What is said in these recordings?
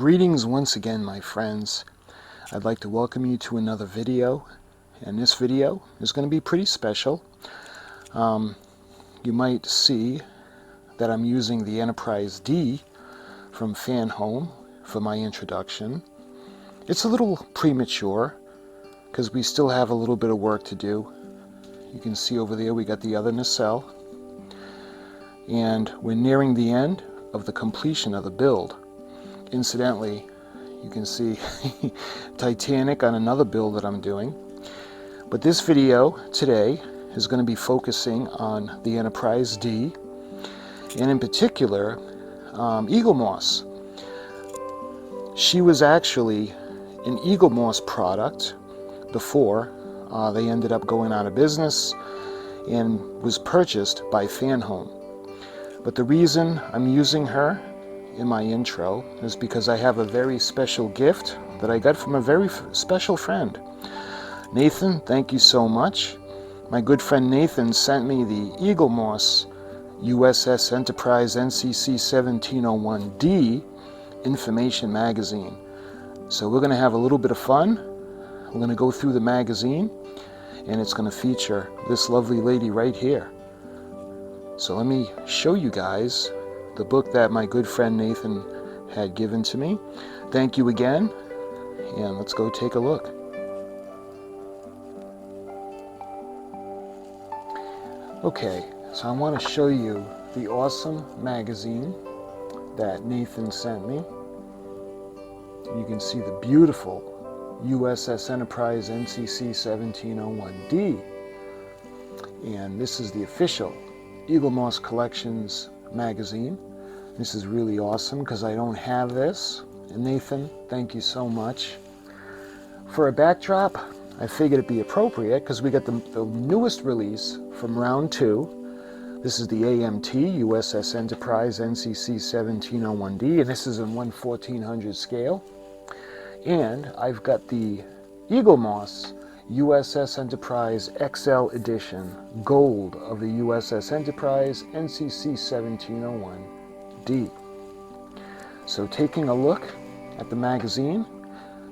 Greetings once again, my friends. I'd like to welcome you to another video, and this video is going to be pretty special. You might see that I'm using the Enterprise D from Fan Home for my introduction. It's a little premature because we still have a little bit of work to do. You can see over there we got the other nacelle, and we're nearing the end of the completion of the build. Incidentally, you can see Titanic on another build that I'm doing. But this video today is going to be focusing on the Enterprise D, and in particular, Eaglemoss. She was actually an Eaglemoss product before they ended up going out of business and was purchased by Fan Home. But the reason I'm using her in my intro is because I have a very special gift that I got from a very special friend. Nathan, thank you so much. My good friend Nathan sent me the Eaglemoss U.S.S. Enterprise NCC-1701-D information magazine. So we're going to have a little bit of fun. We're going to go through the magazine, and it's going to feature this lovely lady right here. So let me show you guys the book that my good friend Nathan had given to me. Thank you again, and let's go take a look. Okay, so I want to show you the awesome magazine that Nathan sent me. You can see the beautiful U.S.S. Enterprise NCC-1701-D, and this is the official Eaglemoss Collections magazine. This is really awesome because I don't have this. And Nathan, thank you so much. For a backdrop, I figured it'd be appropriate because we got the newest release from round 2. This is the AMT U.S.S. Enterprise NCC-1701-D, and this is in 1/1400 scale. And I've got the Eaglemoss U.S.S. Enterprise XL Edition, Gold of the U.S.S. Enterprise NCC-1701-D. So taking a look at the magazine,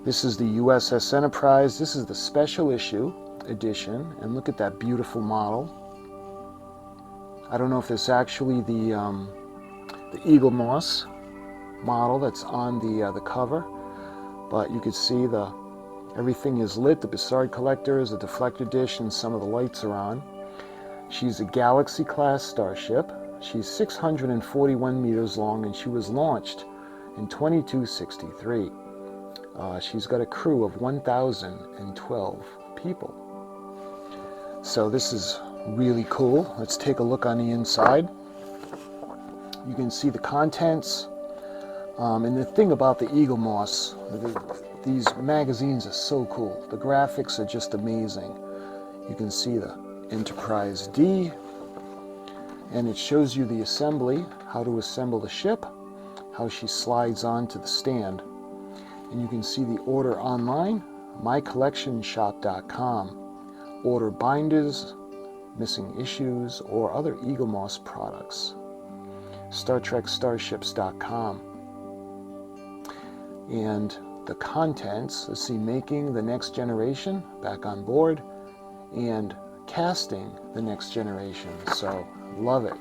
this is the U.S.S. Enterprise. This is the special issue edition, and look at that beautiful model. I don't know if it's actually the Eaglemoss model that's on the cover, but you can see everything is lit, the Bassard collectors, the deflector dish, and some of the lights are on. She's a Galaxy-class starship. She's 641 meters long, and she was launched in 2263. She's got a crew of 1,012 people. So this is really cool. Let's take a look on the inside. You can see the contents. And the thing about the Eaglemoss, these magazines are so cool. The graphics are just amazing. You can see the Enterprise D, and it shows you the assembly, how to assemble the ship, how she slides onto the stand. And you can see the order online, mycollectionshop.com. Order binders, missing issues, or other Eaglemoss products. Star Trek Starships.com. And the contents, let's see, making the next generation, back on board, and casting the next generation. So love it.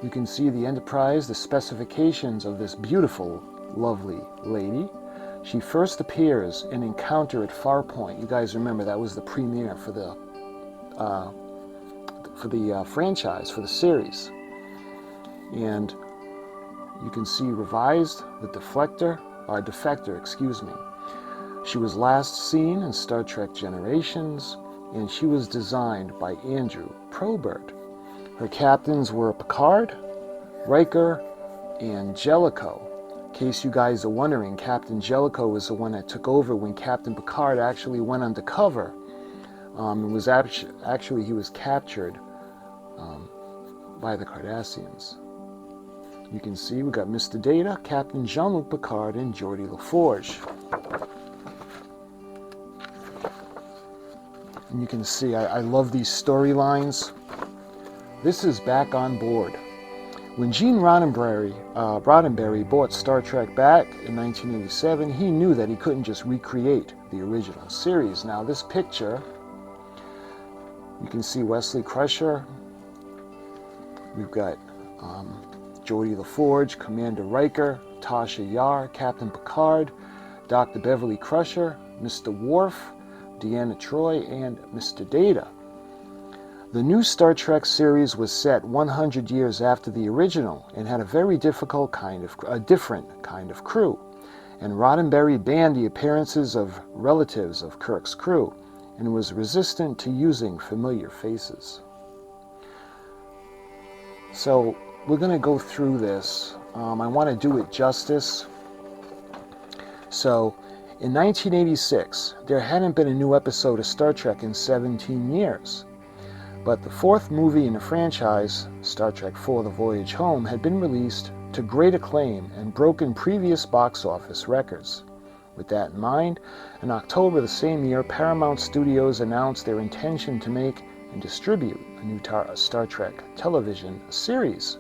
You can see the Enterprise, the specifications of this beautiful, lovely lady. She first appears in Encounter at Farpoint. You guys remember that was the premiere for the franchise, for the series. And you can see revised, the defector, excuse me. She was last seen in Star Trek Generations, and she was designed by Andrew Probert. Her captains were Picard, Riker, and Jellicoe. In case you guys are wondering, Captain Jellicoe was the one that took over when Captain Picard actually went undercover. And was actually he was captured by the Cardassians. You can see we got Mr. Data, Captain Jean-Luc Picard, and Geordi LaForge. And you can see I love these storylines. This is back on board. When Gene Roddenberry bought Star Trek back in 1987, he knew that he couldn't just recreate the original series. Now this picture, you can see Wesley Crusher. We've got Geordi LaForge, Commander Riker, Tasha Yar, Captain Picard, Dr. Beverly Crusher, Mr. Worf, Deanna Troi, and Mr. Data. The new Star Trek series was set 100 years after the original and had a very different kind of crew. And Roddenberry banned the appearances of relatives of Kirk's crew and was resistant to using familiar faces. So we're going to go through this. I want to do it justice. So in 1986, there hadn't been a new episode of Star Trek in 17 years. But the fourth movie in the franchise, Star Trek IV: The Voyage Home, had been released to great acclaim and broken previous box office records. With that in mind, in October the same year, Paramount Studios announced their intention to make and distribute a new Star Trek television series,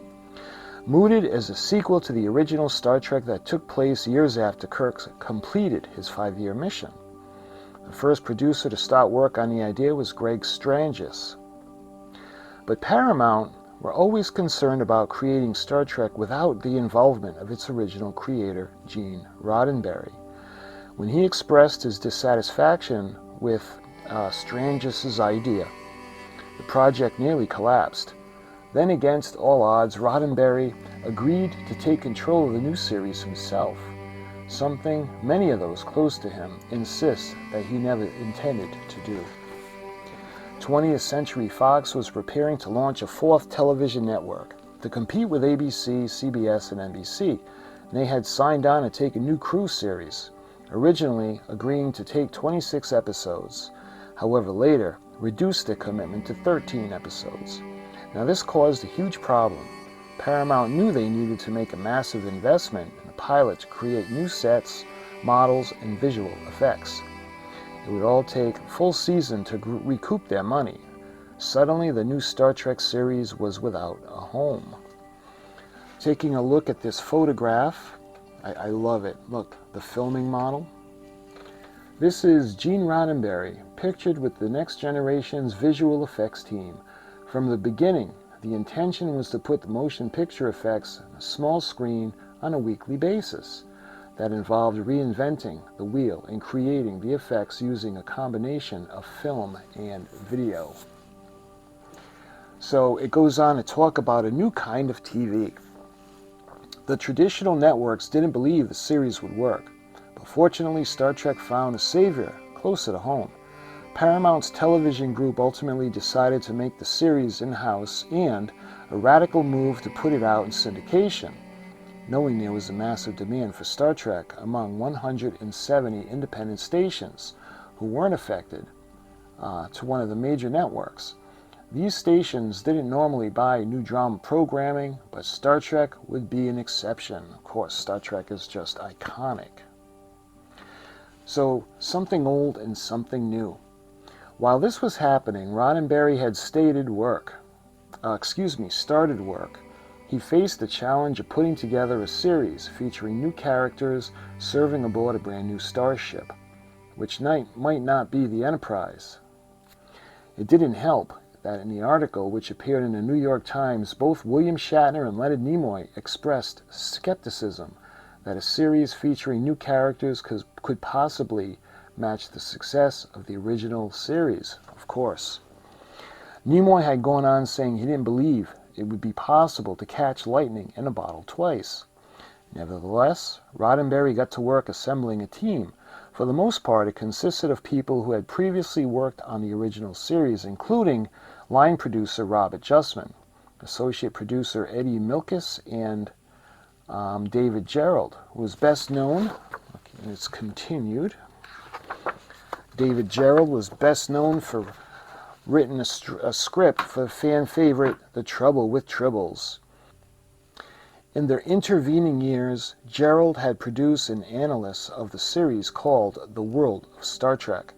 mooted as a sequel to the original Star Trek that took place years after Kirk completed his 5-year mission. The first producer to start work on the idea was Greg Strangis. But Paramount were always concerned about creating Star Trek without the involvement of its original creator, Gene Roddenberry. When he expressed his dissatisfaction with Strangis' idea, the project nearly collapsed. Then, against all odds, Roddenberry agreed to take control of the new series himself, something many of those close to him insist that he never intended to do. 20th Century Fox was preparing to launch a fourth television network to compete with ABC, CBS, and NBC. And they had signed on to take a new Crew series, originally agreeing to take 26 episodes. However, later reduced their commitment to 13 episodes. Now this caused a huge problem. Paramount knew they needed to make a massive investment in the pilot to create new sets, models, and visual effects. It would all take a full season to recoup their money. Suddenly, the new Star Trek series was without a home. Taking a look at this photograph, I love it. Look, the filming model. This is Gene Roddenberry, pictured with the Next Generation's visual effects team. From the beginning, the intention was to put the motion picture effects on a small screen on a weekly basis. That involved reinventing the wheel and creating the effects using a combination of film and video. So it goes on to talk about a new kind of TV. The traditional networks didn't believe the series would work, but fortunately Star Trek found a savior closer to home. Paramount's television group ultimately decided to make the series in-house and a radical move to put it out in syndication, knowing there was a massive demand for Star Trek among 170 independent stations who weren't affected to one of the major networks. These stations didn't normally buy new drama programming, but Star Trek would be an exception. Of course, Star Trek is just iconic. So, something old and something new. While this was happening, Roddenberry had started work. He faced the challenge of putting together a series featuring new characters serving aboard a brand new starship, which might not be the Enterprise. It didn't help that in the article, which appeared in the New York Times, both William Shatner and Leonard Nimoy expressed skepticism that a series featuring new characters could possibly match the success of the original series, of course. Nimoy had gone on saying he didn't believe it would be possible to catch lightning in a bottle twice. Nevertheless, Roddenberry got to work assembling a team. For the most part, it consisted of people who had previously worked on the original series, including line producer Robert Justman, associate producer Eddie Milkis, and David Gerrold, who was best known, and it's continued, David Gerrold was best known for written a script for the fan favorite The Trouble with Tribbles. In their intervening years, Gerrold had produced an analysis of the series called The World of Star Trek,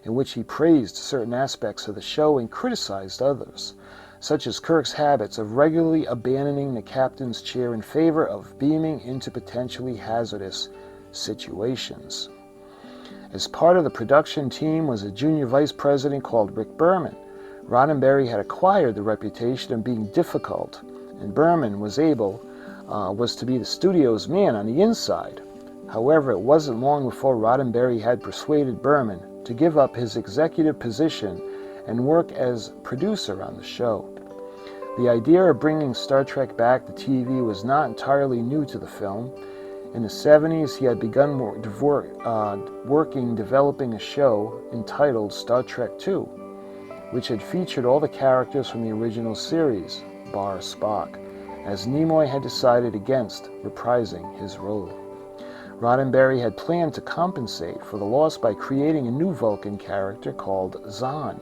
in which he praised certain aspects of the show and criticized others. such as Kirk's habits of regularly abandoning the captain's chair in favor of beaming into potentially hazardous situations. As part of the production team was a junior vice president called Rick Berman. Roddenberry had acquired the reputation of being difficult, and Berman was to be the studio's man on the inside. However, it wasn't long before Roddenberry had persuaded Berman to give up his executive position and work as producer on the show. The idea of bringing Star Trek back to TV was not entirely new to the film. In the 70s, he had begun developing a show entitled Star Trek II, which had featured all the characters from the original series, bar Spock, as Nimoy had decided against reprising his role. Roddenberry had planned to compensate for the loss by creating a new Vulcan character called Zahn,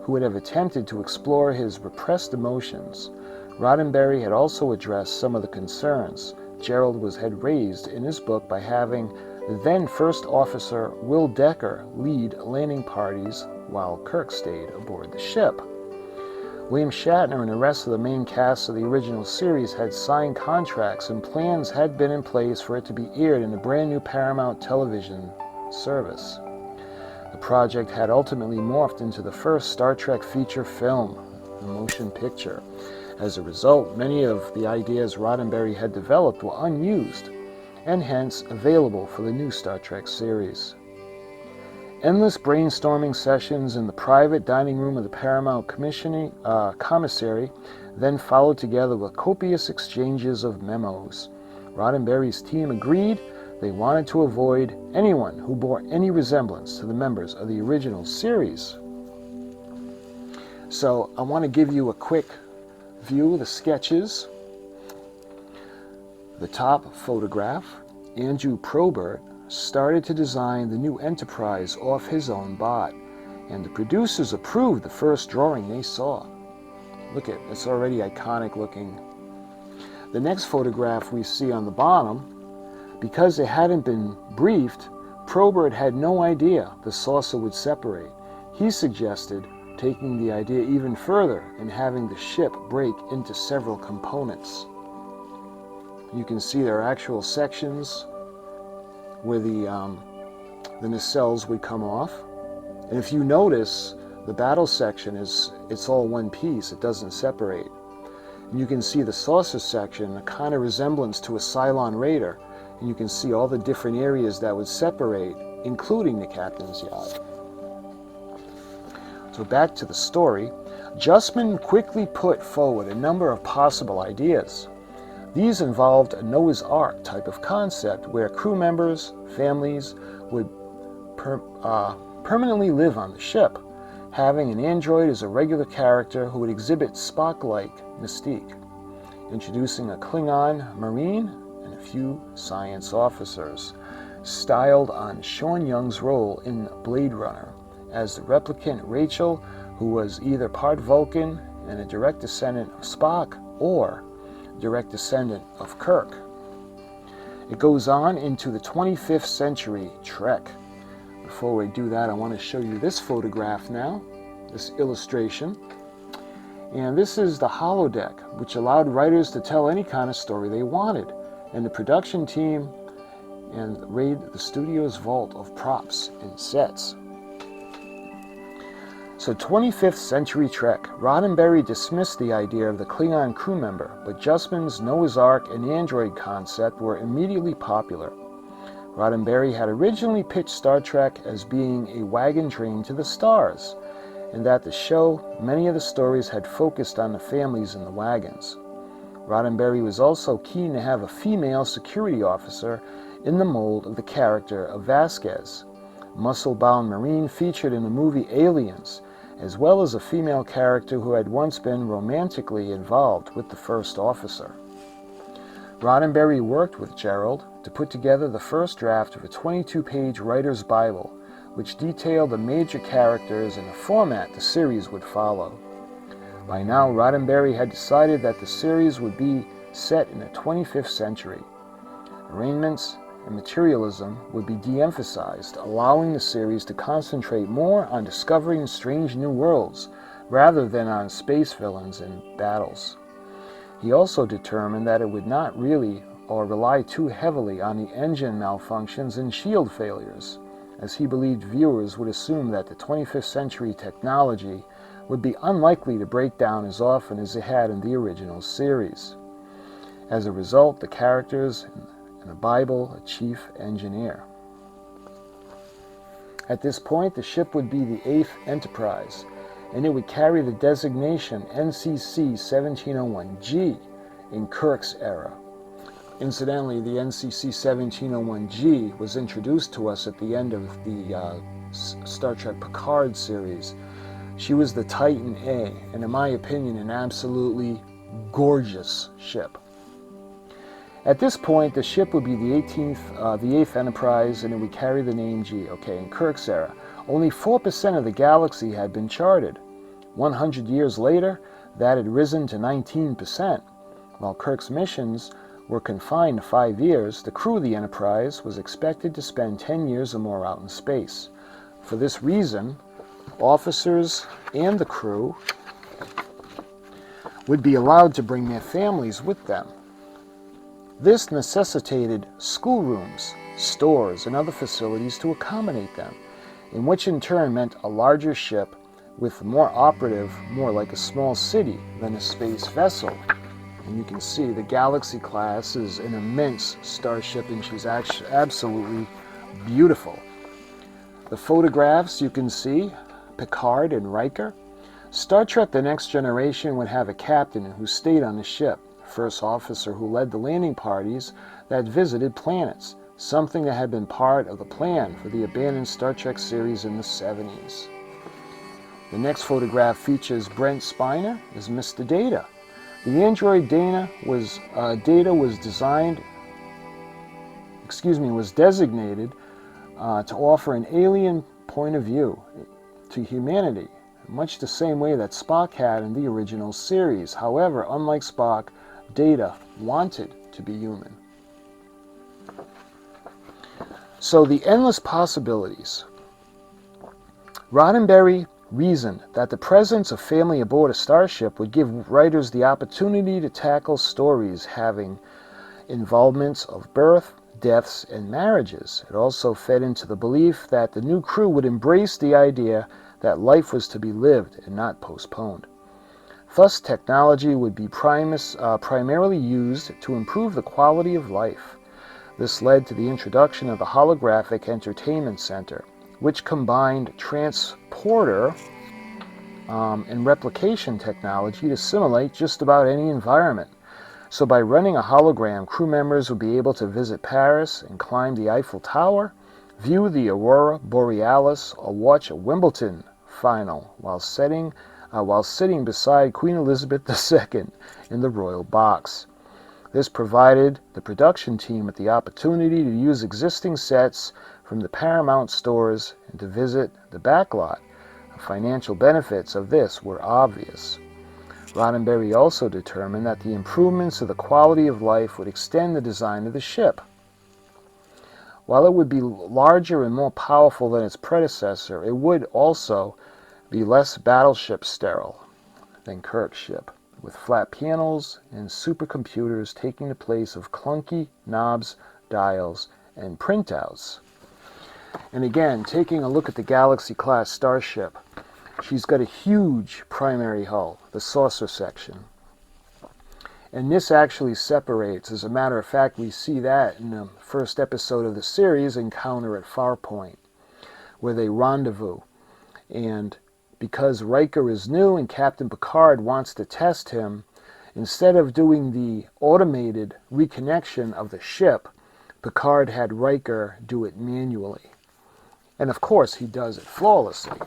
who would have attempted to explore his repressed emotions. Roddenberry had also addressed some of the concerns Gerald had raised in his book by having the then First Officer Will Decker lead landing parties while Kirk stayed aboard the ship. William Shatner and the rest of the main cast of the original series had signed contracts, and plans had been in place for it to be aired in the brand new Paramount television service. The project had ultimately morphed into the first Star Trek feature film, the motion picture. As a result, many of the ideas Roddenberry had developed were unused, and hence available for the new Star Trek series. Endless brainstorming sessions in the private dining room of the Paramount commissary then followed together with copious exchanges of memos. Roddenberry's team agreed they wanted to avoid anyone who bore any resemblance to the members of the original series. So I want to give you a quick view of the sketches. The top photograph, Andrew Probert started to design the new Enterprise off his own bot, and the producers approved the first drawing they saw. Look at it's already iconic looking. The next photograph we see on the bottom, because it hadn't been briefed, Probert had no idea the saucer would separate. He suggested taking the idea even further and having the ship break into several components. You can see there are actual sections where the nacelles would come off. And if you notice, the battle section it's all one piece, it doesn't separate. And you can see the saucer section, a kind of resemblance to a Cylon Raider, and you can see all the different areas that would separate, including the captain's yacht. So back to the story, Justman quickly put forward a number of possible ideas. These involved a Noah's Ark type of concept where crew members, families would permanently live on the ship, having an android as a regular character who would exhibit Spock-like mystique, introducing a Klingon Marine and a few science officers, styled on Sean Young's role in Blade Runner as the replicant Rachel, who was either part Vulcan and a direct descendant of Spock, or direct descendant of Kirk. It goes on into the 25th century Trek. Before we do that, I want to show you this photograph now, this illustration. And this is the holodeck, which allowed writers to tell any kind of story they wanted. And the production team and raid the studio's vault of props and sets. So 25th century Trek, Roddenberry dismissed the idea of the Klingon crew member, but Justman's Noah's Ark and android concept were immediately popular. Roddenberry had originally pitched Star Trek as being a wagon train to the stars, and that the show, many of the stories had focused on the families in the wagons. Roddenberry was also keen to have a female security officer in the mold of the character of Vasquez, muscle-bound Marine featured in the movie Aliens, as well as a female character who had once been romantically involved with the first officer. Roddenberry worked with Gerald to put together the first draft of a 22-page writer's Bible, which detailed the major characters and the format the series would follow. By now, Roddenberry had decided that the series would be set in the 25th century. Arraignments and materialism would be de-emphasized, allowing the series to concentrate more on discovering strange new worlds rather than on space villains in battles. He also determined that it would not really or rely too heavily on the engine malfunctions and shield failures, as he believed viewers would assume that the 25th century technology would be unlikely to break down as often as it had in the original series. As a result, the characters in the Bible a chief engineer. At this point, the ship would be the 8th Enterprise, and it would carry the designation NCC-1701-D in Kirk's era. Incidentally, the NCC-1701-D was introduced to us at the end of the Star Trek Picard series. She was the Titan A, and in my opinion, an absolutely gorgeous ship. At this point, the ship would be the 8th Enterprise, and it would carry the name G. Okay, in Kirk's era, only 4% of the galaxy had been charted. 100 years later, that had risen to 19%. While Kirk's missions were confined to 5 years, the crew of the Enterprise was expected to spend 10 years or more out in space. For this reason, officers and the crew would be allowed to bring their families with them. This necessitated schoolrooms, stores, and other facilities to accommodate them, in which in turn meant a larger ship with more operative, more like a small city than a space vessel. And you can see the Galaxy class is an immense starship, and she's actually absolutely beautiful. The photographs you can see, Picard and Riker. Star Trek The Next Generation would have a captain who stayed on the ship, first officer who led the landing parties that visited planets, something that had been part of the plan for the abandoned Star Trek series in the 70s. The next photograph features Brent Spiner as Mr. Data. The android Data was designated to offer an alien point of view to humanity, much the same way that Spock had in the original series. However, unlike Spock, Data wanted to be human. So the endless possibilities. Roddenberry reasoned that the presence of family aboard a starship would give writers the opportunity to tackle stories having involvements of birth, deaths, and marriages. It also fed into the belief that the new crew would embrace the idea that life was to be lived and not postponed. Thus, technology would be primarily used to improve the quality of life. This led to the introduction of the Holographic Entertainment Center, which combined transporter and replication technology to simulate just about any environment. So by running a hologram, crew members would be able to visit Paris and climb the Eiffel Tower, view the Aurora Borealis, or watch a Wimbledon final while sitting beside Queen Elizabeth II in the royal box. This provided the production team with the opportunity to use existing sets from the Paramount stores and to visit the backlot. The financial benefits of this were obvious. Roddenberry also determined that the improvements of the quality of life would extend the design of the ship. While it would be larger and more powerful than its predecessor, it would also be less battleship sterile than Kirk's ship, with flat panels and supercomputers taking the place of clunky knobs, dials, and printouts. And again, taking a look at the Galaxy-class starship, she's got a huge primary hull, the saucer section. And this actually separates. As a matter of fact, we see that in the first episode of the series, Encounter at Farpoint, where they rendezvous. And because Riker is new and Captain Picard wants to test him, instead of doing the automated reconnection of the ship, Picard had Riker do it manually. And of course, he does it flawlessly.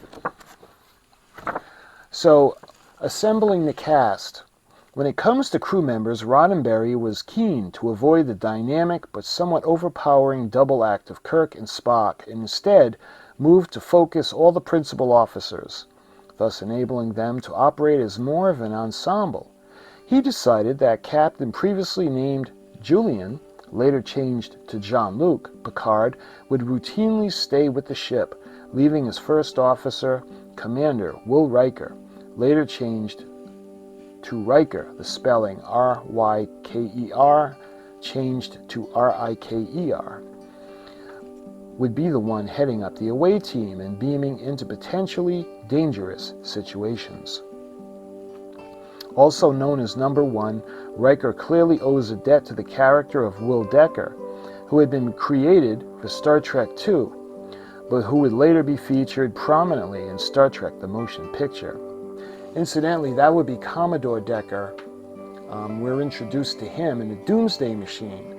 So, assembling the cast. When it comes to crew members, Roddenberry was keen to avoid the dynamic but somewhat overpowering double act of Kirk and Spock, and instead moved to focus all the principal officers, thus enabling them to operate as more of an ensemble. He decided that Captain previously named Julian, later changed to Jean-Luc Picard, would routinely stay with the ship, leaving his first officer, Commander Will Riker, later changed to Riker, the spelling R-Y-K-E-R, changed to R-I-K-E-R, would be the one heading up the away team and beaming into potentially dangerous situations. Also known as Number 1, Riker clearly owes a debt to the character of Will Decker, who had been created for Star Trek II, but who would later be featured prominently in Star Trek the Motion Picture. Incidentally, that would be Commodore Decker. We're introduced to him in the Doomsday Machine,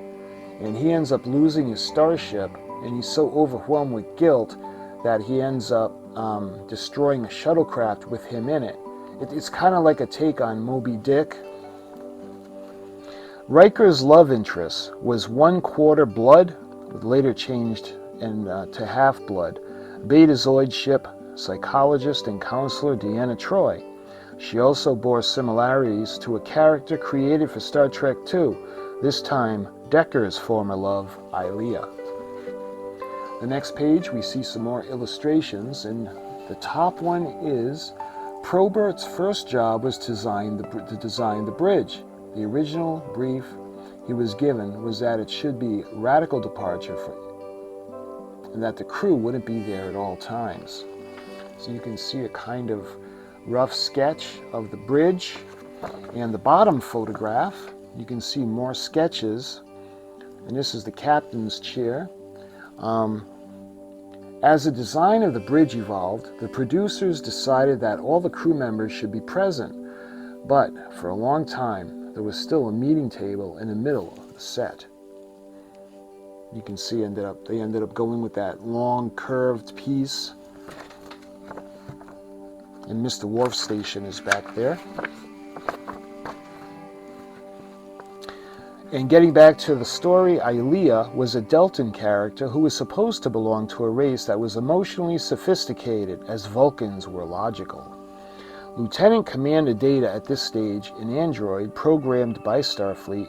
and he ends up losing his starship, and he's so overwhelmed with guilt that he ends up destroying a shuttlecraft with him in it. It's kind of like a take on Moby Dick. Riker's love interest was 1/4 blood, later changed to half-blood, Betazoid ship psychologist and counselor Deanna Troi. She also bore similarities to a character created for Star Trek II, this time Decker's former love, Ilia. The next page we see some more illustrations, and the top one is Probert's first job was to design the bridge. The original brief he was given was that it should be radical departure and that the crew wouldn't be there at all times. So you can see a kind of rough sketch of the bridge, and the bottom photograph you can see more sketches, and this is the captain's chair. As the design of the bridge evolved, the producers decided that all the crew members should be present, but for a long time there was still a meeting table in the middle of the set. You can see they ended up going with that long curved piece, and Mr. Worf's station is back there. And getting back to the story, Ilia was a Deltan character who was supposed to belong to a race that was emotionally sophisticated, as Vulcans were logical. Lieutenant Commander Data at this stage, an android programmed by Starfleet,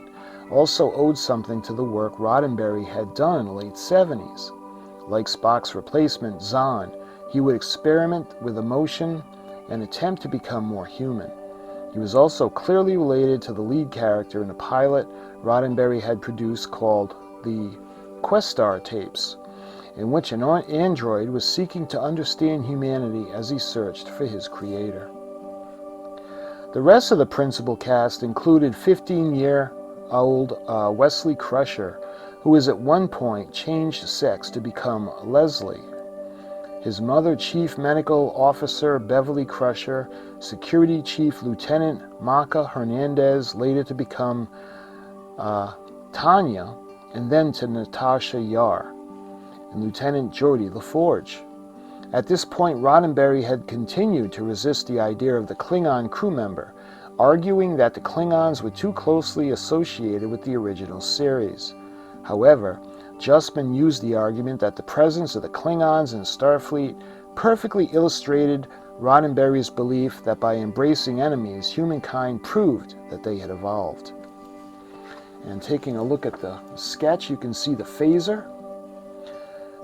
also owed something to the work Roddenberry had done in the late 70s. Like Spock's replacement, Zahn, he would experiment with emotion and attempt to become more human. He was also clearly related to the lead character in a pilot Roddenberry had produced called the Questar tapes, in which an android was seeking to understand humanity as he searched for his creator. The rest of the principal cast included 15-year-old Wesley Crusher, who was at one point changed sex to become Leslie. His mother, Chief Medical Officer Beverly Crusher, Security Chief Lieutenant Maca Hernandez, later to become Tanya, and then to Natasha Yar, and Lieutenant Geordi LaForge. At this point, Roddenberry had continued to resist the idea of the Klingon crew member, arguing that the Klingons were too closely associated with the original series. However, Justman used the argument that the presence of the Klingons in Starfleet perfectly illustrated Roddenberry's belief that by embracing enemies, humankind proved that they had evolved. And taking a look at the sketch, you can see the phaser.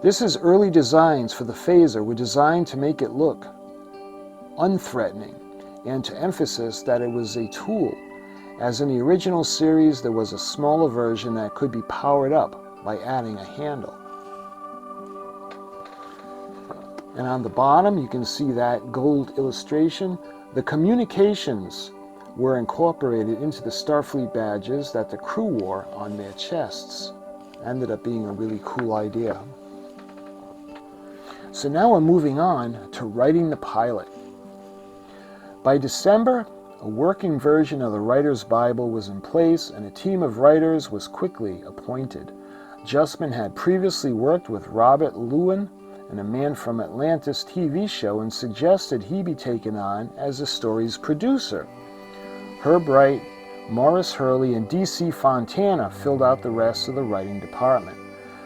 This is early designs for the phaser were designed to make it look unthreatening and to emphasize that it was a tool. As in the original series, there was a smaller version that could be powered up by adding a handle. And on the bottom, you can see that gold illustration. The communications were incorporated into the Starfleet badges that the crew wore on their chests. Ended up being a really cool idea. So now we're moving on to writing the pilot. By December, a working version of the Writer's Bible was in place, and a team of writers was quickly appointed. Justman had previously worked with Robert Lewin and a man from Atlantis TV show and suggested he be taken on as the story's producer. Herb Wright, Morris Hurley, and D.C. Fontana filled out the rest of the writing department.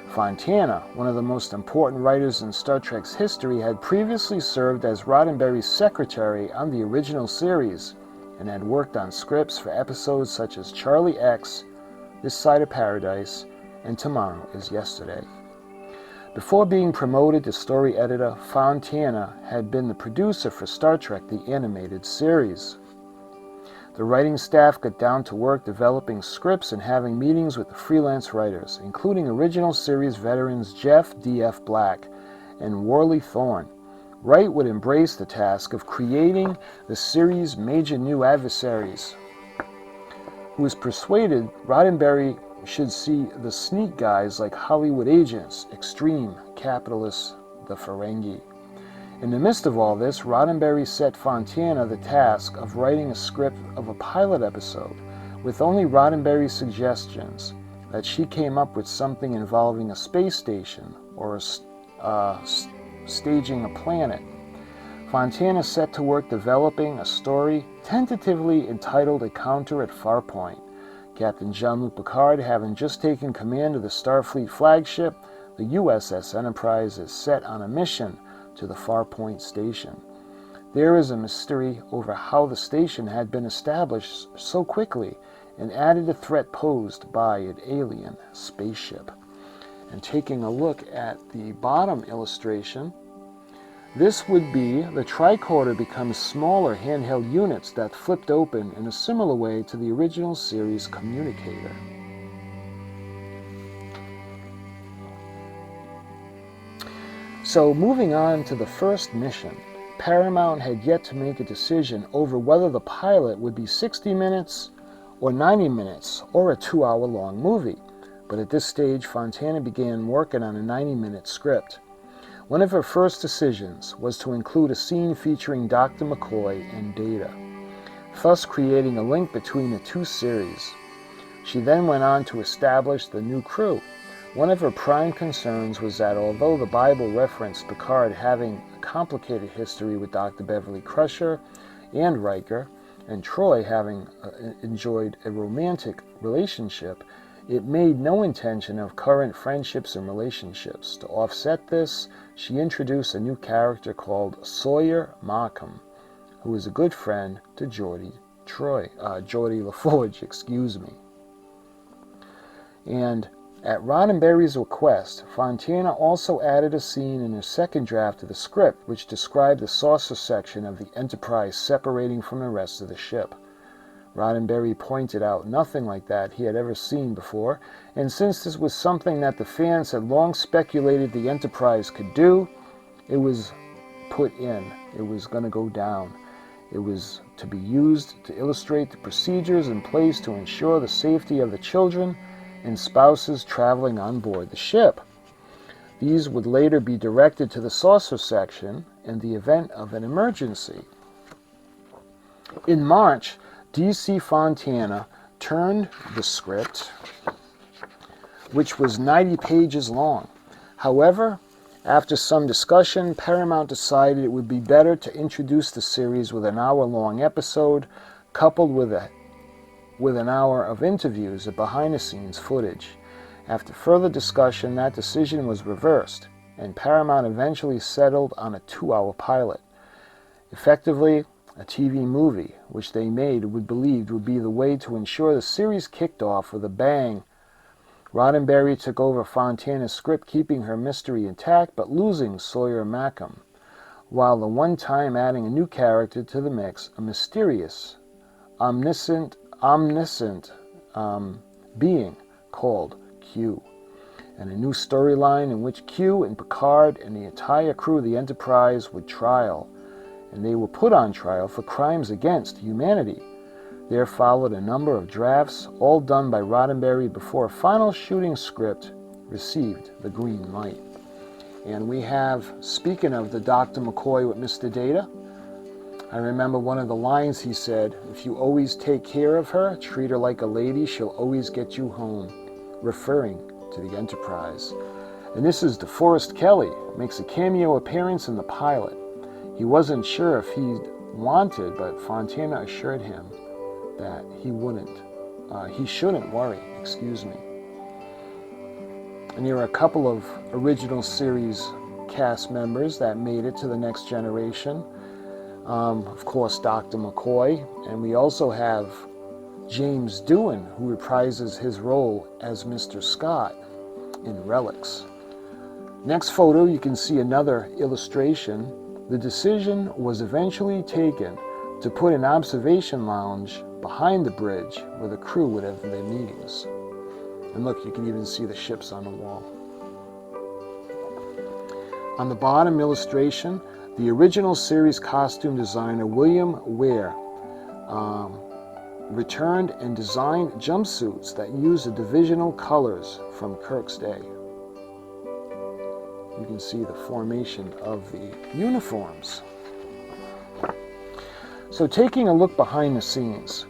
Fontana, one of the most important writers in Star Trek's history, had previously served as Roddenberry's secretary on the original series and had worked on scripts for episodes such as Charlie X, This Side of Paradise, and Tomorrow is Yesterday. Before being promoted to story editor, Fontana had been the producer for Star Trek, the animated series. The writing staff got down to work developing scripts and having meetings with the freelance writers, including original series veterans Jeff D.F. Black and Worley Thorne. Wright would embrace the task of creating the series' major new adversaries, who was persuaded Roddenberry should see the sneak guys like Hollywood agents, extreme capitalists, the Ferengi. In the midst of all this, Roddenberry set Fontana the task of writing a script of a pilot episode, with only Roddenberry's suggestions that she came up with something involving a space station or staging a planet. Fontana set to work developing a story tentatively entitled A Counter at Farpoint. Captain Jean-Luc Picard, having just taken command of the Starfleet flagship, the U.S.S. Enterprise, is set on a mission to the Farpoint station. There is a mystery over how the station had been established so quickly, and added a threat posed by an alien spaceship. And taking a look at the bottom illustration, this would be the tricorder becomes smaller handheld units that flipped open in a similar way to the original series communicator. So moving on to the first mission, Paramount had yet to make a decision over whether the pilot would be 60 minutes or 90 minutes or a 2-hour-long movie. But at this stage, Fontana began working on a 90-minute script. One of her first decisions was to include a scene featuring Dr. McCoy and Data, thus creating a link between the two series. She then went on to establish the new crew. One of her prime concerns was that although the Bible referenced Picard having a complicated history with Dr. Beverly Crusher and Riker, and Troy having enjoyed a romantic relationship, it made no intention of current friendships and relationships. To offset this, she introduced a new character called Sawyer Markham, who is a good friend to Geordie LaForge, excuse me. And at Roddenberry's request, Fontana also added a scene in her second draft of the script which described the saucer section of the Enterprise separating from the rest of the ship. Roddenberry pointed out nothing like that he had ever seen before, and since this was something that the fans had long speculated the Enterprise could do, it was put in. It was going to go down. It was to be used to illustrate the procedures in place to ensure the safety of the children and spouses traveling on board the ship. These would later be directed to the saucer section in the event of an emergency. In March, D.C. Fontana turned the script, which was 90 pages long. However, after some discussion, Paramount decided it would be better to introduce the series with an hour-long episode, coupled with an hour of interviews and behind-the-scenes footage. After further discussion, that decision was reversed, and Paramount eventually settled on a 2-hour pilot. Effectively, a TV movie, which they believed would be the way to ensure the series kicked off with a bang. Roddenberry took over Fontana's script, keeping her mystery intact, but losing Sawyer Markham, while the one time adding a new character to the mix, a mysterious, omniscient being called Q, and a new storyline in which Q and Picard and the entire crew of the Enterprise would trial, and they were put on trial for crimes against humanity. There followed a number of drafts, all done by Roddenberry before a final shooting script received the green light. And we have, speaking of the Dr. McCoy with Mr. Data, I remember one of the lines he said, "If you always take care of her, treat her like a lady, she'll always get you home," referring to the Enterprise. And this is DeForest Kelley, makes a cameo appearance in the pilot. He wasn't sure if he wanted, but Fontana assured him that he shouldn't worry, excuse me. And there are a couple of original series cast members that made it to the next generation. Of course, Dr. McCoy, and we also have James Doohan, who reprises his role as Mr. Scott in Relics. Next photo, you can see another illustration. The decision was eventually taken to put an observation lounge behind the bridge where the crew would have their meetings. And look, you can even see the ships on the wall. On the bottom illustration, the original series costume designer William Ware returned and designed jumpsuits that use the divisional colors from Kirk's day. You can see the formation of the uniforms. So taking a look behind the scenes.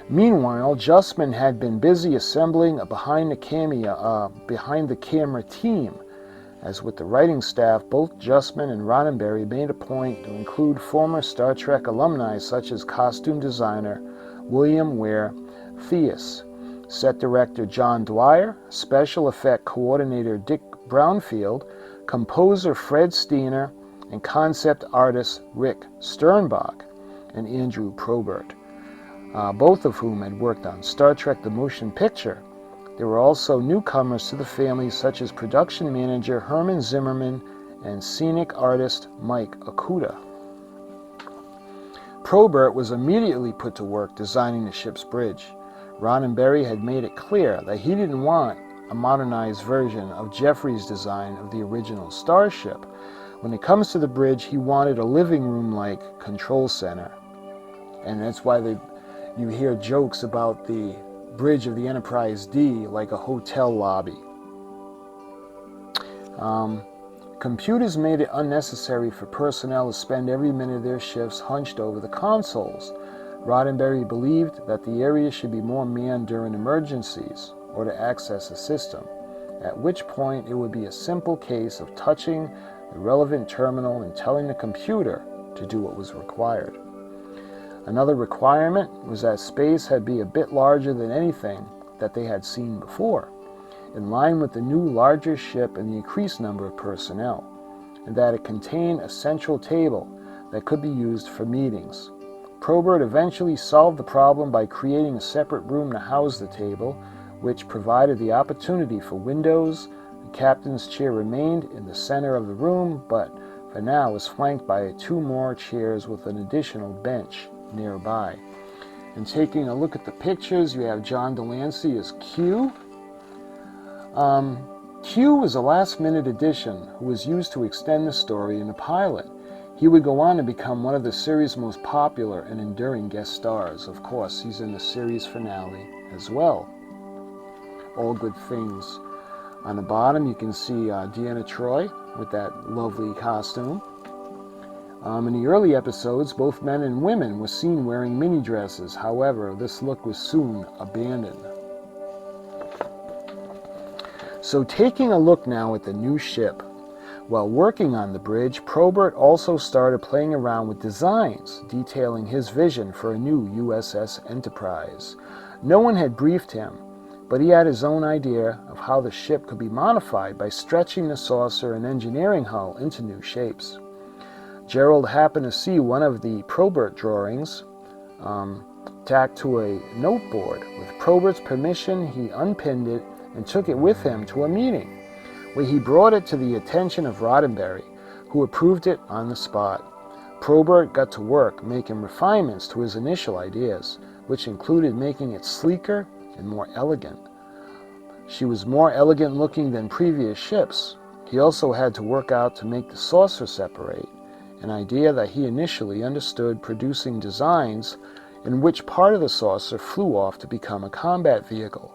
Meanwhile, Justman had been busy assembling a behind the camera team. As with the writing staff, both Justman and Roddenberry made a point to include former Star Trek alumni such as costume designer William Ware Theus, set director John Dwyer, special effect coordinator Dick Brownfield, composer Fred Steiner, and concept artist Rick Sternbach and Andrew Probert, both of whom had worked on Star Trek the Motion Picture. There were also newcomers to the family such as production manager Herman Zimmerman and scenic artist Mike Okuda. Probert was immediately put to work designing the ship's bridge. Roddenberry had made it clear that he didn't want a modernized version of Jeffrey's design of the original Starship. When it comes to the bridge, he wanted a living room-like control center. And that's why you hear jokes about the bridge of the Enterprise D like a hotel lobby. Computers made it unnecessary for personnel to spend every minute of their shifts hunched over the consoles. Roddenberry believed that the area should be more manned during emergencies or to access a system, at which point it would be a simple case of touching the relevant terminal and telling the computer to do what was required. Another requirement was that space had be a bit larger than anything that they had seen before, in line with the new larger ship and the increased number of personnel, and that it contained a central table that could be used for meetings. Probert eventually solved the problem by creating a separate room to house the table, which provided the opportunity for windows. The captain's chair remained in the center of the room, but for now was flanked by 2 more chairs with an additional bench nearby. And taking a look at the pictures, you have John Delancey as Q. Q was a last-minute addition who was used to extend the story in the pilot. He would go on to become one of the series' most popular and enduring guest stars. Of course, he's in the series finale as well. All good things. On the bottom, you can see Deanna Troi with that lovely costume. In the early episodes, both men and women were seen wearing mini dresses. However, this look was soon abandoned. So taking a look now at the new ship. While working on the bridge, Probert also started playing around with designs, detailing his vision for a new U.S.S. Enterprise. No one had briefed him, but he had his own idea of how the ship could be modified by stretching the saucer and engineering hull into new shapes. Gerald happened to see one of the Probert drawings tacked to a noteboard. With Probert's permission, he unpinned it and took it with him to a meeting, where he brought it to the attention of Roddenberry, who approved it on the spot. Probert got to work making refinements to his initial ideas, which included making it sleeker and more elegant. She was more elegant looking than previous ships. He also had to work out to make the saucer separate, an idea that he initially understood, producing designs in which part of the saucer flew off to become a combat vehicle.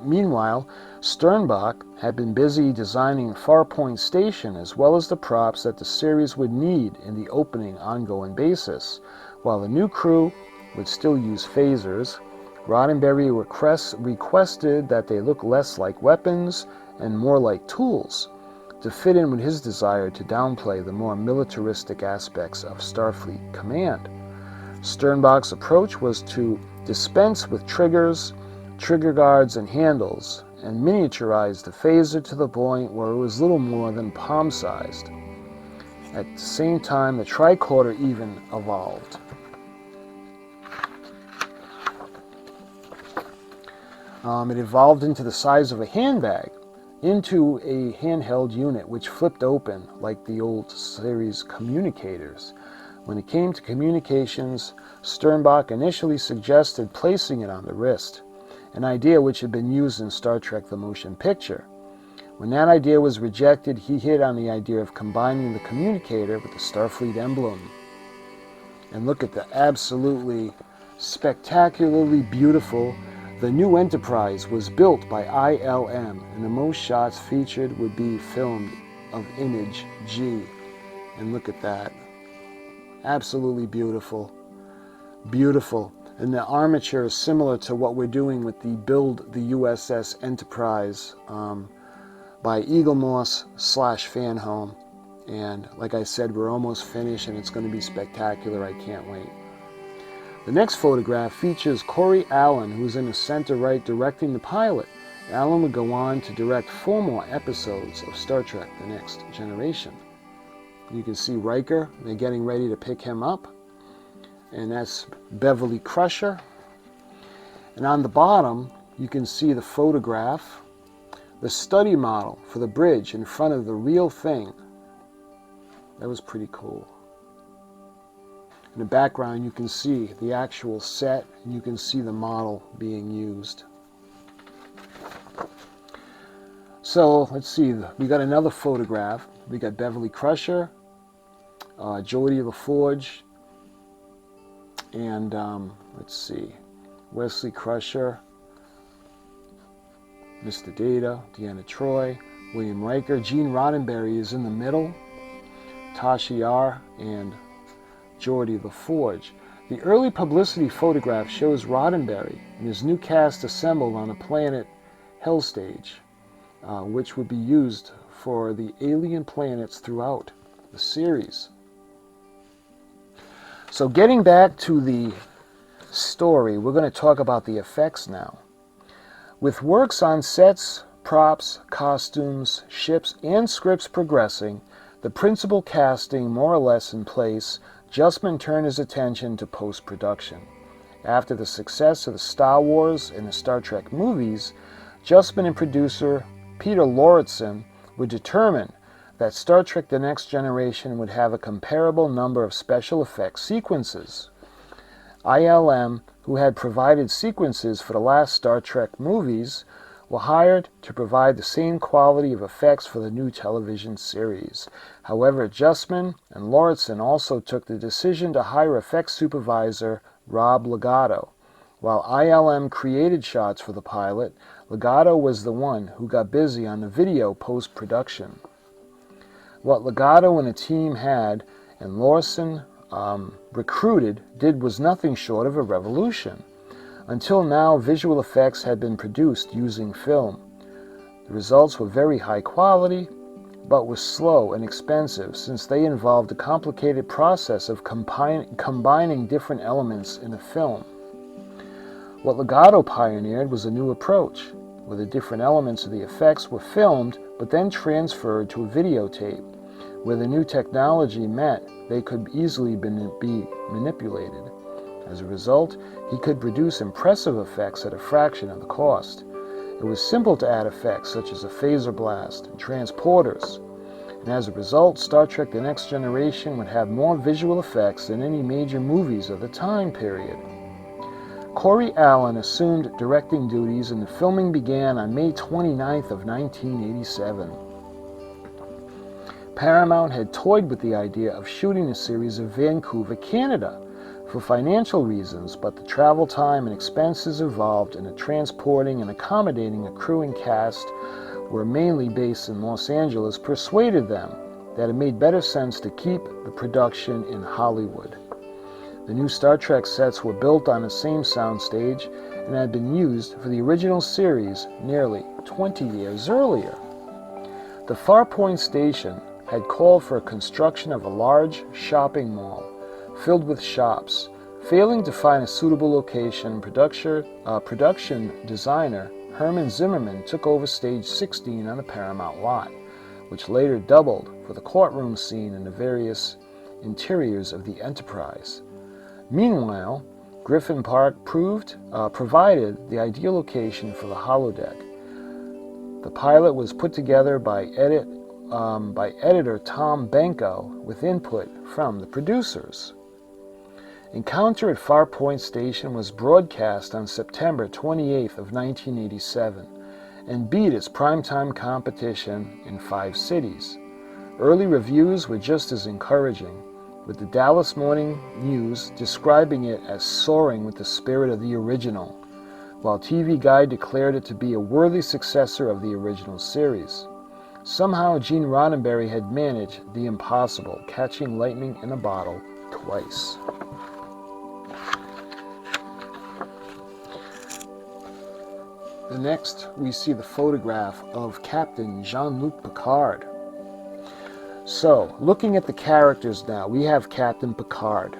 Meanwhile, Sternbach had been busy designing Farpoint Station as well as the props that the series would need in the opening ongoing basis. While the new crew would still use phasers, Roddenberry requested that they look less like weapons and more like tools, to fit in with his desire to downplay the more militaristic aspects of Starfleet command. Sternbach's approach was to dispense with triggers, trigger guards, and handles, and miniaturize the phaser to the point where it was little more than palm-sized. At the same time, the tricorder even evolved. It evolved into the size of a handbag, into a handheld unit which flipped open like the old series communicators. When it came to communications, Sternbach initially suggested placing it on the wrist, an idea which had been used in Star Trek the Motion Picture. When that idea was rejected, he hit on the idea of combining the communicator with the Starfleet emblem. And look at the absolutely spectacularly beautiful. The new Enterprise was built by ILM, and the most shots featured would be filmed of image G. And look at that. Absolutely beautiful. Beautiful. And the armature is similar to what we're doing with the Build the U.S.S. Enterprise by Eaglemoss / Fanhome. And like I said, we're almost finished and it's going to be spectacular. I can't wait. The next photograph features Corey Allen, who's in the center right directing the pilot. Allen would go on to direct 4 more episodes of Star Trek The Next Generation. You can see Riker, they're getting ready to pick him up. And that's Beverly Crusher. And on the bottom, you can see the photograph, the study model for the bridge in front of the real thing. That was pretty cool. In the background, you can see the actual set, and you can see the model being used. So, let's see. We got another photograph. We got Beverly Crusher, Geordi LaForge, and let's see, Wesley Crusher, Mr. Data, Deanna Troi, William Riker. Gene Roddenberry is in the middle, Tasha Yar, and Geordi LaForge. The early publicity photograph shows Roddenberry and his new cast assembled on a planet Hell stage, which would be used for the alien planets throughout the series. So getting back to the story, we're going to talk about the effects now. With works on sets, props, costumes, ships, and scripts progressing, the principal casting more or less in place, Justman turned his attention to post-production. After the success of the Star Wars and the Star Trek movies, Justman and producer Peter Lorreson would determine that Star Trek The Next Generation would have a comparable number of special effects sequences. ILM, who had provided sequences for the last Star Trek movies, were hired to provide the same quality of effects for the new television series. However, Justman and Lorreson also took the decision to hire effects supervisor Rob Legato. While ILM created shots for the pilot, Legato was the one who got busy on the video post-production. What Legato and the team had, and Lorreson recruited, did was nothing short of a revolution. Until now, visual effects had been produced using film. The results were very high quality, but were slow and expensive since they involved a complicated process of combining different elements in a film. What Legato pioneered was a new approach, where the different elements of the effects were filmed but then transferred to a videotape, where the new technology meant they could easily be manipulated. As a result, he could produce impressive effects at a fraction of the cost. It was simple to add effects such as a phaser blast and transporters, and as a result, Star Trek The Next Generation would have more visual effects than any major movies of the time period. Corey Allen assumed directing duties and the filming began on May 29th of 1987. Paramount had toyed with the idea of shooting the series in Vancouver, Canada, for financial reasons, but the travel time and expenses involved in the transporting and accommodating a crew and cast were mainly based in Los Angeles persuaded them that it made better sense to keep the production in Hollywood. The new Star Trek sets were built on the same soundstage and had been used for the original series nearly 20 years earlier. The Farpoint station had called for a construction of a large shopping mall filled with shops. Failing to find a suitable location, production designer Herman Zimmerman took over stage 16 on the Paramount lot, which later doubled for the courtroom scene and the various interiors of the Enterprise. Meanwhile, Griffin Park provided the ideal location for the holodeck. The pilot was put together by editor Tom Benko with input from the producers. Encounter at Farpoint Station was broadcast on September 28th of 1987 and beat its primetime competition in 5 cities. Early reviews were just as encouraging, with the Dallas Morning News describing it as soaring with the spirit of the original, while TV Guide declared it to be a worthy successor of the original series. Somehow Gene Roddenberry had managed the impossible, catching lightning in a bottle twice. The next, we see the photograph of Captain Jean-Luc Picard. So, looking at the characters now, we have Captain Picard.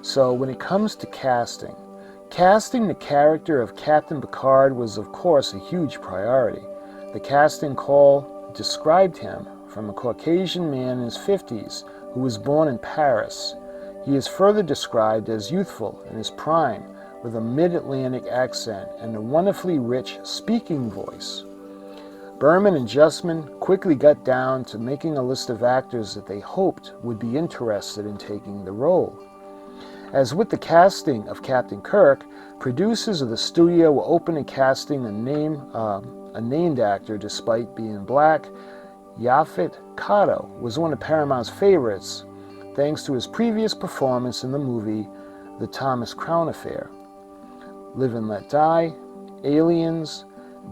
So, when it comes to casting the character of Captain Picard was, of course, a huge priority. The casting call described him from a Caucasian man in his 50s who was born in Paris. He is further described as youthful in his prime, with a mid-Atlantic accent and a wonderfully rich speaking voice. Berman and Justman quickly got down to making a list of actors that they hoped would be interested in taking the role. As with the casting of Captain Kirk, producers of the studio were open to casting a named actor despite being black. Yaphet Kotto was one of Paramount's favorites, thanks to his previous performance in the movie The Thomas Crown Affair. Live and Let Die, Aliens.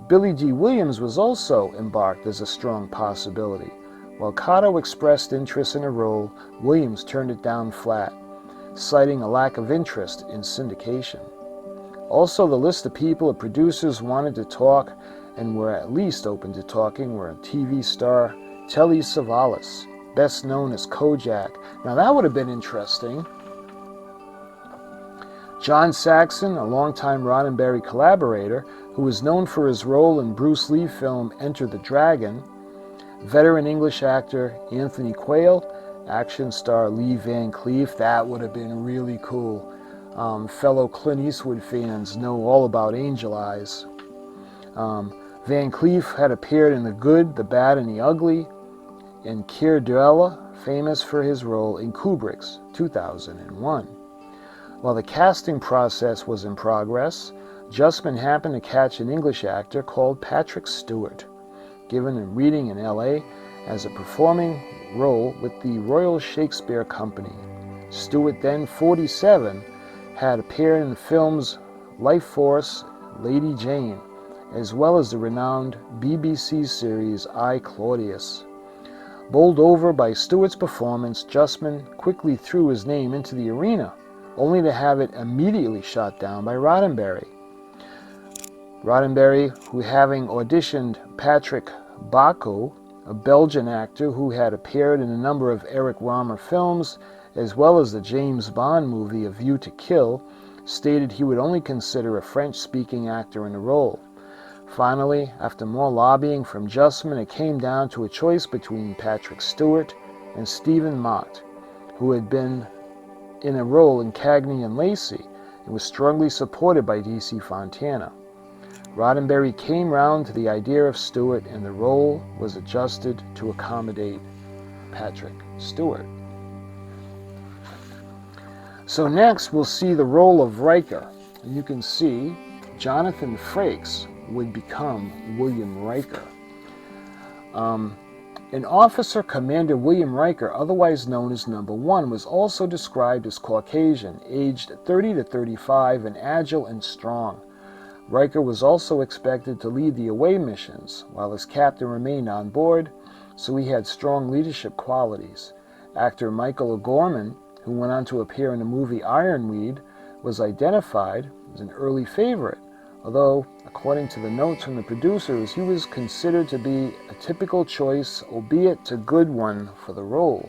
Billy D. Williams was also embarked as a strong possibility. While Kotto expressed interest in a role, Williams turned it down flat, citing a lack of interest in syndication. Also, the list of people the producers wanted to talk and were at least open to talking were TV star Telly Savalas, best known as Kojak. Now that would have been interesting. John Saxon, a longtime Roddenberry collaborator, who was known for his role in Bruce Lee film Enter the Dragon. Veteran English actor Anthony Quayle, action star Lee Van Cleef. That would have been really cool. Fellow Clint Eastwood fans know all about Angel Eyes. Van Cleef had appeared in The Good, the Bad, and the Ugly, and Keir Dullea, famous for his role in Kubrick's 2001. While the casting process was in progress, Justman happened to catch an English actor called Patrick Stewart, given a reading in L.A. as a performing role with the Royal Shakespeare Company. Stewart, then 47, had appeared in the films Life Force, Lady Jane, as well as the renowned BBC series I, Claudius. Bowled over by Stewart's performance, Justman quickly threw his name into the arena, only to have it immediately shot down by Roddenberry. Roddenberry, who having auditioned Patrick Baco, a Belgian actor who had appeared in a number of Eric Rohmer films, as well as the James Bond movie A View to Kill, stated he would only consider a French-speaking actor in the role. Finally, after more lobbying from Justman, it came down to a choice between Patrick Stewart and Stephen Mott, who had been in a role in Cagney and Lacey and was strongly supported by D.C. Fontana. Roddenberry came round to the idea of Stewart, and the role was adjusted to accommodate Patrick Stewart. So next we'll see the role of Riker, and you can see Jonathan Frakes would become William Riker. An officer, Commander William Riker, otherwise known as Number 1, was also described as Caucasian, aged 30 to 35, and agile and strong. Riker was also expected to lead the away missions, while his captain remained on board, so he had strong leadership qualities. Actor Michael O'Gorman, who went on to appear in the movie Ironweed, was identified as an early favorite, although, according to the notes from the producers, he was considered to be a typical choice, albeit a good one, for the role.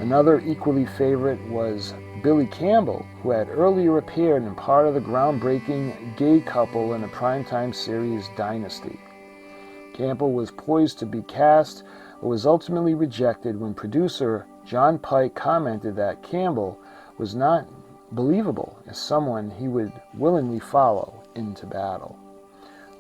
Another equally favorite was Billy Campbell, who had earlier appeared in part of the groundbreaking gay couple in the primetime series Dynasty. Campbell was poised to be cast, but was ultimately rejected when producer John Pike commented that Campbell was not believable as someone he would willingly follow into battle.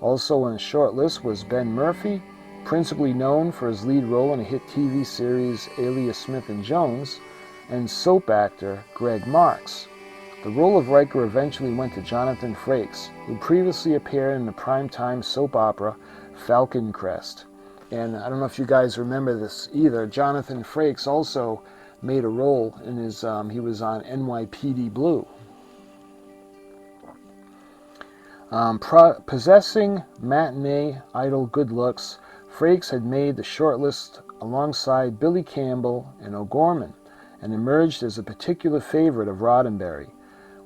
Also on the short list was Ben Murphy, principally known for his lead role in a hit TV series Alias Smith and Jones, and soap actor Greg Marks. The role of Riker eventually went to Jonathan Frakes, who previously appeared in the primetime soap opera Falcon Crest. And I don't know if you guys remember this either. Jonathan Frakes also made a role in his, he was on NYPD Blue. Possessing matinee idol good looks, Frakes had made the shortlist alongside Billy Campbell and O'Gorman, and emerged as a particular favorite of Roddenberry.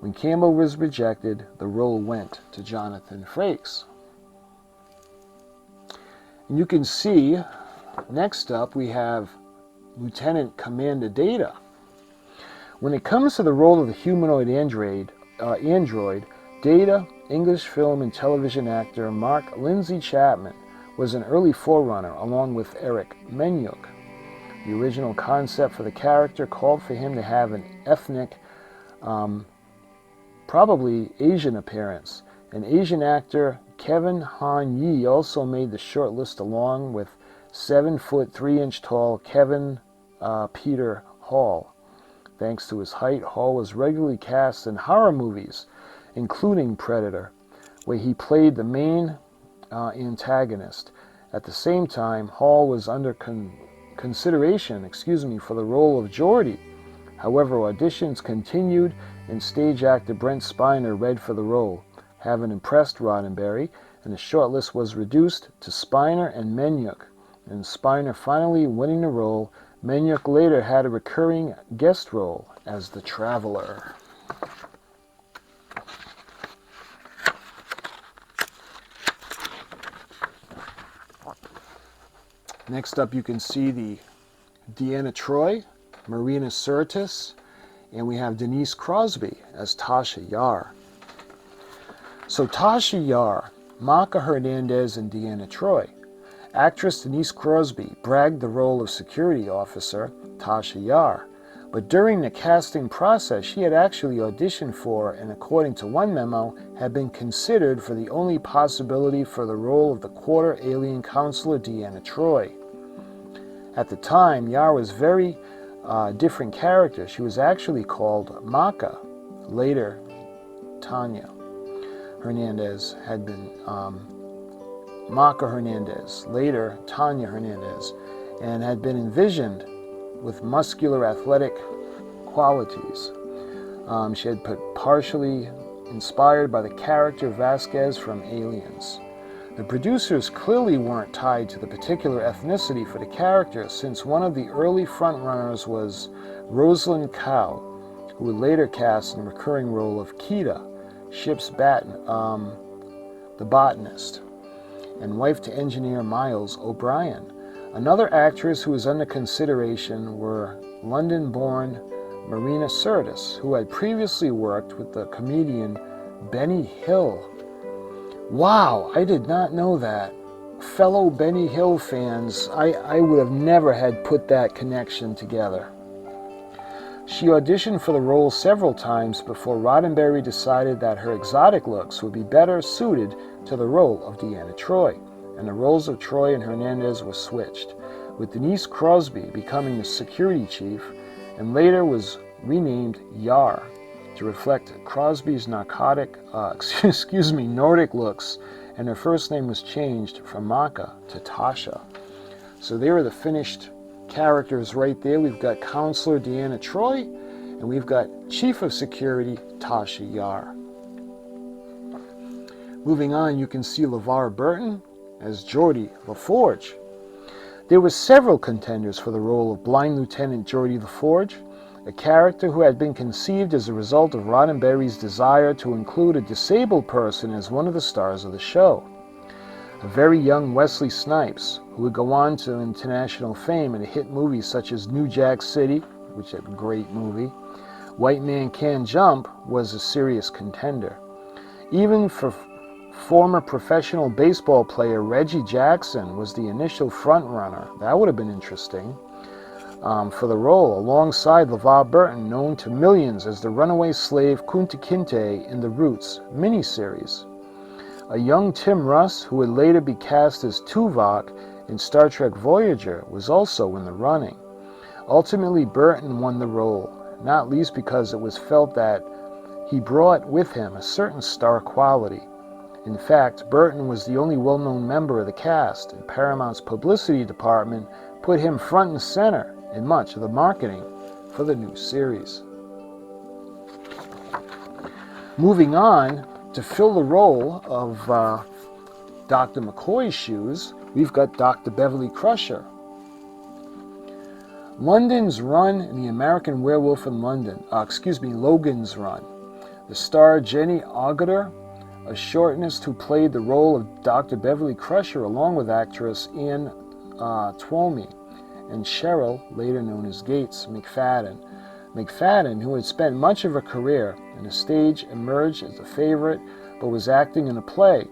When Campbell was rejected, the role went to Jonathan Frakes. And you can see, next up we have Lieutenant Commander Data. When it comes to the role of the humanoid android, Data, English film and television actor Mark Lindsay Chapman, was an early forerunner along with Eric Menyuk. The original concept for the character called for him to have an ethnic, probably Asian appearance. An Asian actor, Kevin Han Yee, also made the short list along with 7-foot 3-inch tall Kevin Peter Hall. Thanks to his height, Hall was regularly cast in horror movies, including Predator, where he played the main antagonist. At the same time, Hall was under consideration for the role of Geordi. However, auditions continued, and stage actor Brent Spiner read for the role. Having impressed Roddenberry, and the shortlist was reduced to Spiner and Menyuk, and Spiner finally winning the role. Menyuk later had a recurring guest role as the Traveler. Next up you can see the Deanna Troi, Marina Sirtis, and we have Denise Crosby as Tasha Yar. So Tasha Yar, Maka Hernandez, and Deanna Troi. Actress Denise Crosby bragged the role of security officer Tasha Yar, but during the casting process she had actually auditioned for, and according to one memo, had been considered for the only possibility for the role of the quarter alien counselor Deanna Troi. At the time, Yar was a very different character. She was actually called Maka. Later, Tanya Hernandez had been Maka Hernandez, later Tanya Hernandez, and had been envisioned with muscular athletic qualities. She had been partially inspired by the character Vasquez from Aliens. The producers clearly weren't tied to the particular ethnicity for the character, since one of the early frontrunners was Rosalind Cow, who would later cast in the recurring role of Kita, ship's the botanist, and wife to engineer Miles O'Brien. Another actress who was under consideration were London-born Marina Sirtis, who had previously worked with the comedian Benny Hill. Wow, I did not know that. Fellow Benny Hill fans, I would have never had put that connection together. She auditioned for the role several times before Roddenberry decided that her exotic looks would be better suited to the role of Deanna Troi, and the roles of Troi and Hernandez were switched, with Denise Crosby becoming the security chief, and later was renamed Yar to reflect Crosby's Nordic looks, and her first name was changed from Maka to Tasha. So there are the finished characters right there. We've got Counselor Deanna Troi, and we've got Chief of Security Tasha Yar. Moving on, you can see LeVar Burton as Geordi LaForge. There were several contenders for the role of Blind Lieutenant Geordi LaForge, a character who had been conceived as a result of Roddenberry's desire to include a disabled person as one of the stars of the show. A very young Wesley Snipes, who would go on to international fame in hit movies such as New Jack City, which is a great movie, White Man Can't Jump, was a serious contender. Even for former professional baseball player Reggie Jackson was the initial frontrunner. That would have been interesting. For the role, alongside LeVar Burton, known to millions as the runaway slave Kunta Kinte in the Roots miniseries. A young Tim Russ, who would later be cast as Tuvok in Star Trek Voyager, was also in the running. Ultimately, Burton won the role, not least because it was felt that he brought with him a certain star quality. In fact, Burton was the only well-known member of the cast, and Paramount's publicity department put him front and center in much of the marketing for the new series. Moving on, to fill the role of Dr. McCoy's shoes, we've got Dr. Beverly Crusher. London's Run in the American Werewolf in Logan's Run. The star Jenny Agutter, a shortnist who played the role of Dr. Beverly Crusher along with actress Anne Twomey, and Cheryl, later known as Gates McFadden. McFadden, who had spent much of her career in the stage, emerged as a favorite, but was acting in a play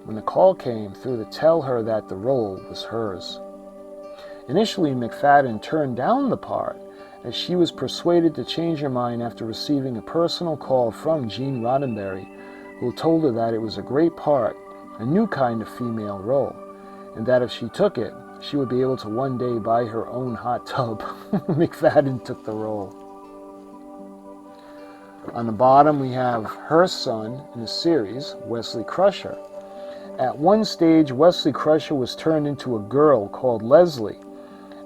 when the call came through to tell her that the role was hers. Initially, McFadden turned down the part, as she was persuaded to change her mind after receiving a personal call from Gene Roddenberry, who told her that it was a great part, a new kind of female role, and that if she took it, she would be able to one day buy her own hot tub. McFadden took the role. On the bottom, we have her son in the series, Wesley Crusher. At one stage, Wesley Crusher was turned into a girl called Leslie,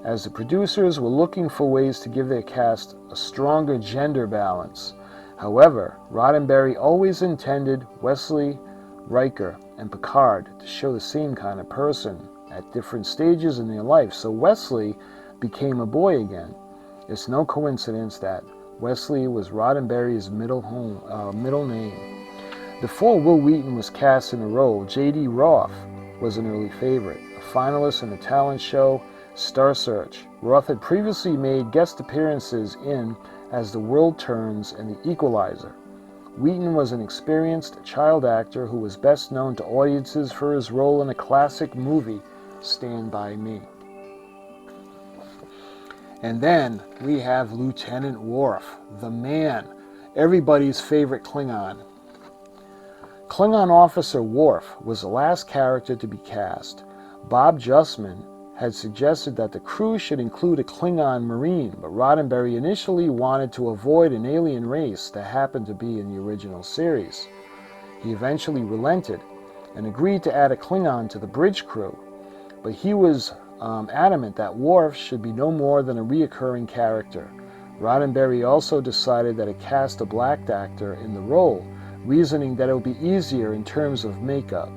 as the producers were looking for ways to give their cast a stronger gender balance. However, Roddenberry always intended Wesley, Riker, and Picard to show the same kind of person at different stages in their life, so Wesley became a boy again. It's no coincidence that Wesley was Roddenberry's middle name. Before Will Wheaton was cast in the role, J.D. Roth was an early favorite, a finalist in the talent show Star Search. Roth had previously made guest appearances in As the World Turns and The Equalizer. Wheaton was an experienced child actor who was best known to audiences for his role in a classic movie, Stand By Me. And then we have Lieutenant Worf, the man, everybody's favorite Klingon. Klingon officer Worf was the last character to be cast. Bob Justman had suggested that the crew should include a Klingon Marine, but Roddenberry initially wanted to avoid an alien race that happened to be in the original series. He eventually relented and agreed to add a Klingon to the bridge crew, but he was adamant that Worf should be no more than a reoccurring character. Roddenberry also decided that it cast a black actor in the role, reasoning that it would be easier in terms of makeup.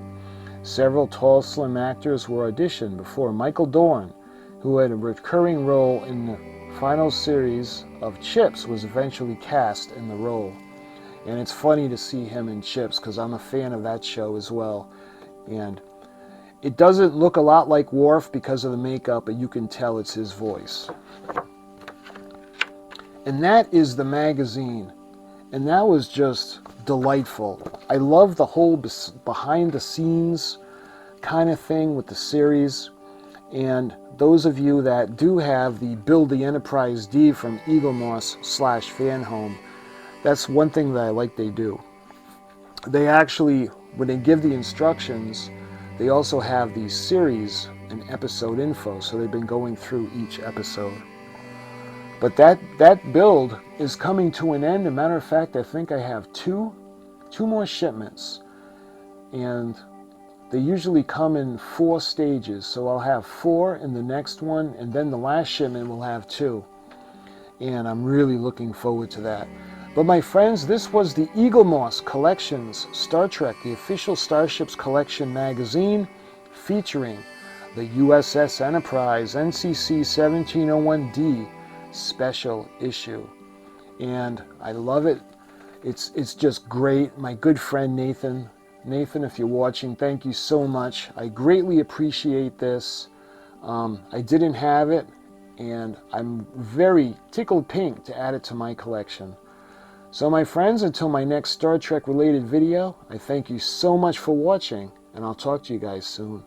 Several tall, slim actors were auditioned before Michael Dorn, who had a recurring role in the final series of Chips, was eventually cast in the role. And it's funny to see him in Chips because I'm a fan of that show as well. And it doesn't look a lot like Worf because of the makeup, but you can tell it's his voice. And that is the magazine. And that was just delightful. I love the whole behind the scenes kind of thing with the series. And those of you that do have the Build the Enterprise D from Eaglemoss/Fanhome, that's one thing that I like they do. They actually, when they give the instructions, they also have the series and episode info, so they've been going through each episode. But that build is coming to an end. As a matter of fact, I think I have two more shipments, and they usually come in 4 stages. So I'll have 4 in the next one, and then the last shipment will have 2. And I'm really looking forward to that. But my friends, this was the Eaglemoss Collections Star Trek, the official Starships Collection magazine, featuring the U.S.S. Enterprise NCC-1701-D special issue. And I love it. It's just great. My good friend Nathan, if you're watching, thank you so much. I greatly appreciate this. I didn't have it, and I'm very tickled pink to add it to my collection. So my friends, until my next Star Trek related video, I thank you so much for watching, and I'll talk to you guys soon.